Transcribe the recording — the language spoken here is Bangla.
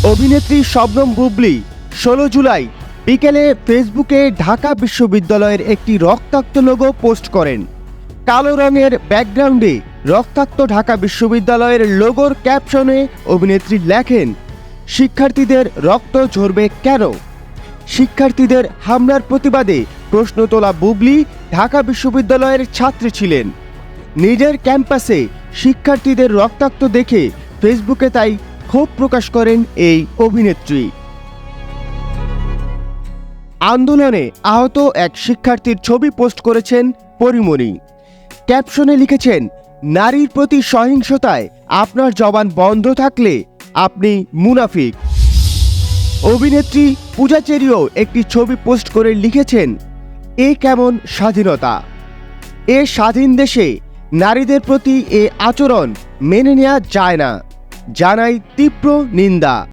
অভিনেত্রী শবনম বুবলী ১৬ জুলাই বিকেলে ফেসবুকে ঢাকা বিশ্ববিদ্যালয়ের একটি রক্তাক্ত লোগো পোস্ট করেন। কালো রঙের ব্যাকগ্রাউন্ডে রক্তাক্ত ঢাকা বিশ্ববিদ্যালয়ের লোগোর ক্যাপশনে অভিনেত্রী লেখেন, শিক্ষার্থীদের রক্ত ঝরবে কেন? শিক্ষার্থীদের হামলার প্রতিবাদে প্রশ্ন তোলা বুবলী ঢাকা বিশ্ববিদ্যালয়ের ছাত্রী ছিলেন। নিজের ক্যাম্পাসে শিক্ষার্থীদের রক্তাক্ত দেখে ফেসবুকে তাই ক্ষোভ প্রকাশ করেন এই অভিনেত্রী। আন্দোলনে আহত এক শিক্ষার্থীর ছবি পোস্ট করেছেন পরিমণি। ক্যাপশনে লিখেছেন, নারীর প্রতি সহিংসতায় আপনার জবান বন্ধ থাকলে আপনি মুনাফিক। অভিনেত্রী পূজা চেরিও একটি ছবি পোস্ট করে লিখেছেন, এ কেমন স্বাধীনতা? এ স্বাধীন দেশে নারীদের প্রতি এ আচরণ মেনে নেওয়া যায় না, জানাই তীব্র নিন্দা।